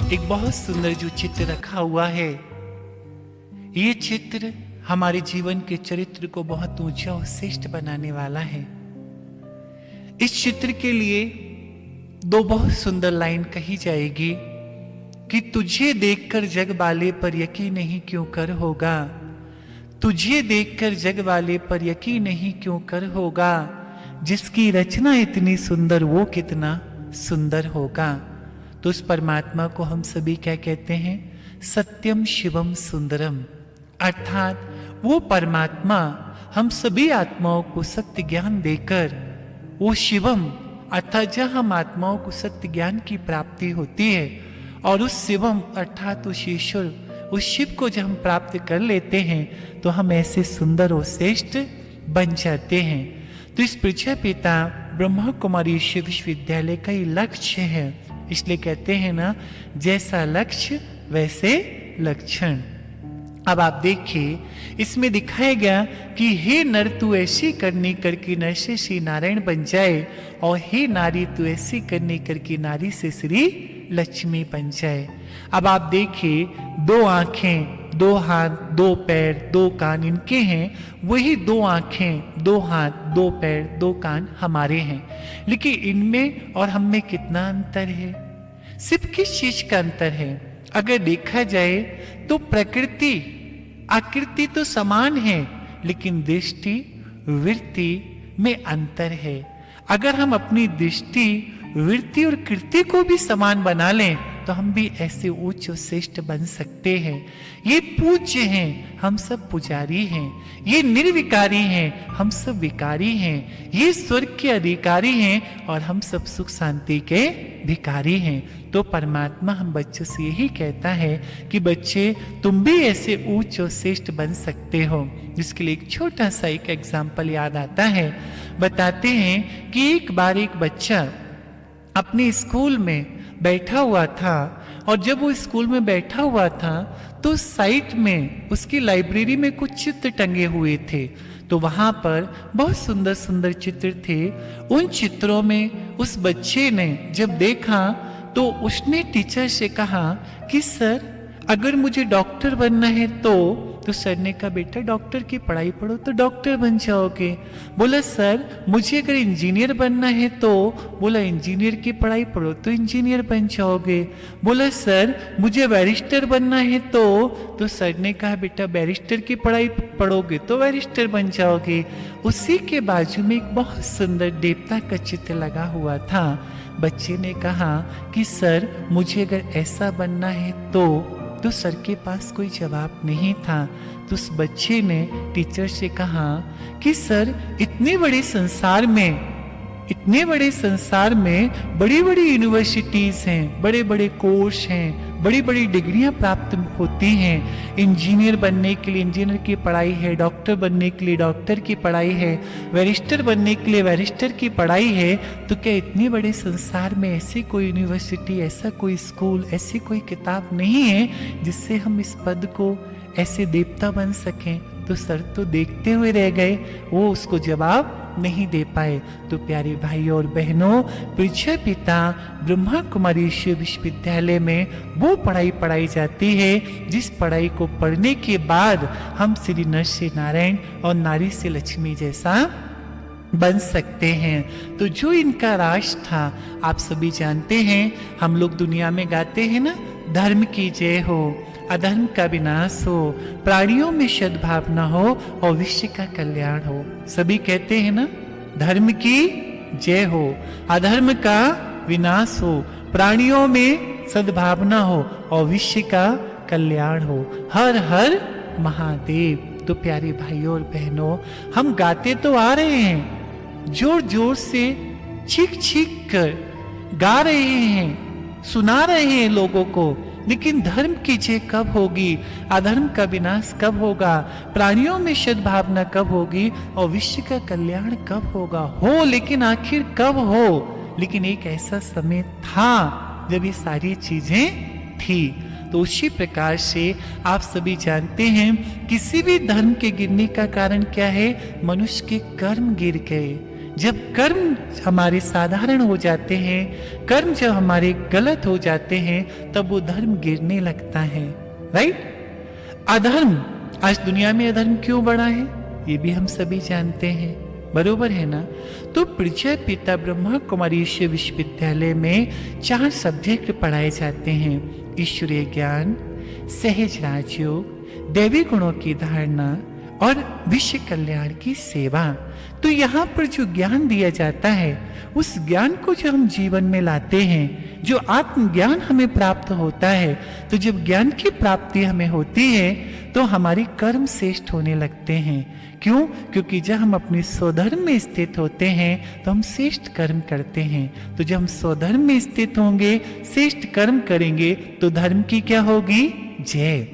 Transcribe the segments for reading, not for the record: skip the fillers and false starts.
एक बहुत सुंदर जो चित्र रखा हुआ है, ये चित्र हमारे जीवन के चरित्र को बहुत ऊंचा और श्रेष्ठ बनाने वाला है। इस चित्र के लिए दो बहुत सुंदर लाइन कही जाएगी कि तुझे देखकर जग वाले पर यकीन नहीं क्यों कर होगा, तुझे देखकर जग वाले पर यकीन नहीं क्यों कर होगा, जिसकी रचना इतनी सुंदर वो कितना सुंदर होगा। तो उस परमात्मा को हम सभी क्या कहते हैं? सत्यम शिवम सुंदरम। अर्थात वो परमात्मा हम सभी आत्माओं को सत्य ज्ञान देकर, वो शिवम अर्थात जहाँ हम आत्माओं को सत्य ज्ञान की प्राप्ति होती है, और उस शिवम अर्थात उस ईश्वर, उस शिव को जब हम प्राप्त कर लेते हैं तो हम ऐसे सुंदर और श्रेष्ठ बन जाते हैं। तो इस पृथ्वी पिता ब्रह्मा कुमारी ईश्वर विश्वविद्यालय का ये लक्ष्य है। इसलिए कहते हैं ना, जैसा लक्ष्य वैसे लक्षण। अब आप देखिए, इसमें दिखाया गया कि हे नर तू ऐसी करनी करके नर से श्री नारायण बन जाए, और हे नारी तू ऐसी करनी करके नारी से श्री लक्ष्मी बन जाए। अब आप देखिए, दो आंखें, दो हाथ, दो पैर, दो कान इनके हैं, वही दो आंखें, दो हाथ, दो पैर, दो कान हमारे हैं। लेकिन इनमें और हम में कितना अंतर है? सिर्फ किस चीज का अंतर है? अगर देखा जाए तो प्रकृति आकृति तो समान है, लेकिन दृष्टि वृत्ति में अंतर है। अगर हम अपनी दृष्टि वृत्ति और कृति को भी समान बना लें तो हम भी ऐसे उच्च और श्रेष्ठ बन सकते हैं। ये पूज्य हैं, हम सब पुजारी हैं। ये निर्विकारी हैं, हम सब विकारी हैं। ये स्वर्ग के अधिकारी हैं और हम सब सुख शांति के भिखारी हैं। तो परमात्मा हम बच्चों से यही कहता है कि बच्चे तुम भी ऐसे उच्च और श्रेष्ठ बन सकते हो। जिसके लिए एक छोटा सा एक एग्जाम्पल याद आता है। बताते हैं कि एक बार एक बच्चा अपने स्कूल में बैठा हुआ था, और जब वो स्कूल में बैठा हुआ था तो साइड में उसकी लाइब्रेरी में कुछ चित्र टंगे हुए थे। तो वहां पर बहुत सुंदर सुंदर चित्र थे। उन चित्रों में उस बच्चे ने जब देखा तो उसने टीचर से कहा कि सर अगर मुझे डॉक्टर बनना है तो सर ने कहा बेटा डॉक्टर की पढ़ाई पढ़ो तो डॉक्टर बन जाओगे। बोला सर मुझे अगर इंजीनियर बनना है तो, बोला इंजीनियर की पढ़ाई पढ़ो तो इंजीनियर बन जाओगे। बोला सर मुझे बैरिस्टर बनना है तो सर ने कहा बेटा बैरिस्टर की पढ़ाई पढ़ोगे तो बैरिस्टर बन जाओगे। उसी के बाजू में एक बहुत सुंदर देवता का चित्र लगा हुआ था। बच्चे ने कहा कि सर मुझे अगर ऐसा बनना है तो सर के पास कोई जवाब नहीं था। तो उस बच्चे ने टीचर से कहा कि सर इतने बड़े संसार में बड़ी बड़ी यूनिवर्सिटीज हैं, बड़े बड़े कोर्स हैं, बड़ी बड़ी डिग्रियां प्राप्त होती हैं। इंजीनियर बनने के लिए इंजीनियर की पढ़ाई है, डॉक्टर बनने के लिए डॉक्टर की पढ़ाई है, बैरिस्टर बनने के लिए बैरिस्टर की पढ़ाई है। तो क्या इतने बड़े संसार में ऐसी कोई यूनिवर्सिटी, ऐसा कोई स्कूल, ऐसी कोई किताब नहीं है जिससे हम इस पद को ऐसे देवता बन सकें? तो सर तो देखते हुए रह गए, वो उसको जवाब नहीं दे पाए। तो प्यारे भाइयों और बहनों, पृथ्वी पिता ब्रह्मा कुमारी ईश्वर विश्वविद्यालय में वो पढ़ाई पढ़ाई जाती है जिस पढ़ाई को पढ़ने के बाद हम श्री नर से नारायण और नारी से लक्ष्मी जैसा बन सकते हैं। तो जो इनका राज था आप सभी जानते हैं। हम लोग दुनिया में गाते हैं ना, धर्म की जय हो, अधर्म का विनाश हो, प्राणियों में सद्भावना हो और विश्व का कल्याण हो। सभी कहते हैं ना, धर्म की जय हो, अधर्म का विनाश हो, प्राणियों में सद्भावना हो और विश्व का कल्याण हो। हर हर महादेव। तो प्यारे भाइयों और बहनों, हम गाते तो आ रहे हैं, जोर जोर से चीख चीख कर गा रहे हैं, सुना रहे हैं लोगों को, लेकिन धर्म की जय कब होगी, अधर्म का विनाश कब होगा, प्राणियों में सद्भावना कब होगी और विश्व का कल्याण कब होगा? हो, लेकिन आखिर कब हो? लेकिन एक ऐसा समय था जब ये सारी चीजें थी। तो उसी प्रकार से आप सभी जानते हैं, किसी भी धर्म के गिरने का कारण क्या है? मनुष्य के कर्म गिर गए। जब कर्म हमारे साधारण हो जाते हैं, कर्म जब हमारे गलत हो जाते हैं, तब वो धर्म गिरने लगता है। राइट? अधर्म, आज दुनिया में अधर्म क्यों बढ़ा है ये भी हम सभी जानते हैं, बरोबर है ना? तो प्रजापिता ब्रह्मा कुमारी ईश्वर विश्वविद्यालय में 4 सब्जेक्ट पढ़ाए जाते हैं: ईश्वरीय ज्ञान, सहज राजयोग, दैवी गुणों की धारणा और विश्व कल्याण की सेवा। तो यहाँ पर जो ज्ञान दिया जाता है, उस ज्ञान को जो हम जीवन में लाते हैं, जो आत्मज्ञान हमें प्राप्त होता है, तो जब ज्ञान की प्राप्ति हमें होती है तो हमारी कर्म श्रेष्ठ होने लगते हैं। क्यों? क्योंकि जब हम अपने स्वधर्म में स्थित होते हैं तो हम श्रेष्ठ कर्म करते हैं। तो जब हम स्वधर्म में स्थित होंगे, श्रेष्ठ कर्म करेंगे, तो धर्म की क्या होगी? जय।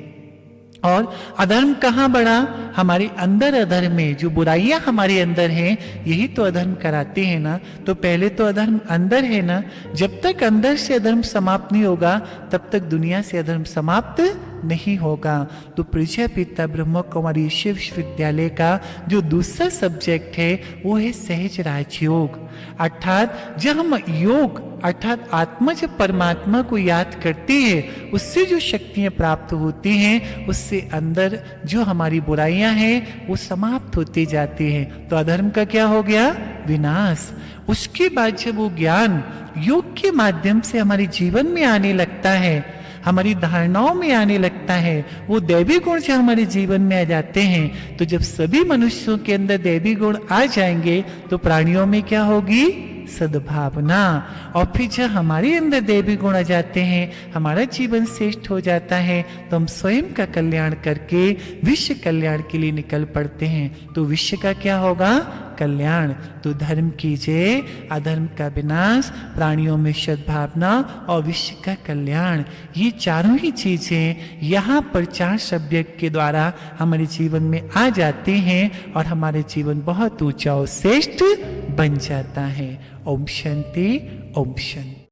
और अधर्म कहाँ बढ़ा? हमारे अंदर अधर्म में, जो बुराइयां हमारे अंदर हैं, यही तो अधर्म कराते हैं ना। तो पहले तो अधर्म अंदर है ना। जब तक अंदर से अधर्म समाप्त नहीं होगा, तब तक दुनिया से अधर्म समाप्त नहीं होगा। तो प्रजापिता ब्रह्मा कुमारी ईश्वर विश्वविद्यालय का जो दूसरा सब्जेक्ट है वो है सहज राजयोग। अर्थात जब हम योग अर्थात आत्मा जब परमात्मा को याद करती है, उससे जो शक्तियां प्राप्त होती हैं, उससे अंदर जो हमारी बुराइयां हैं वो समाप्त होती जाती हैं। तो अधर्म का क्या हो गया? विनाश। उसके बाद जब वो ज्ञान योग के माध्यम से हमारे जीवन में आने लगता है, हमारी धारणाओं में आने लगता है, वो दैवी गुण जो हमारे जीवन में आ जाते हैं, तो जब सभी मनुष्यों के अंदर दैवी गुण आ जाएंगे तो प्राणियों में क्या होगी? सद्भावना। और फिर जब हमारे अंदर दैवी गुण आ जाते हैं, हमारा जीवन श्रेष्ठ हो जाता है, तो हम स्वयं का कल्याण करके विश्व कल्याण के लिए निकल पड़ते हैं। तो विश्व का क्या होगा? कल्याण। तो धर्म की जय, अधर्म का विनाश, प्राणियों में सद्भावना और विश्व का कल्याण, ये चारों ही चीजें यहाँ पर 4 सब्जेक्ट के द्वारा हमारे जीवन में आ जाते हैं और हमारे जीवन बहुत ऊंचा और श्रेष्ठ बन जाता है। ओम शांति, ओम शांति।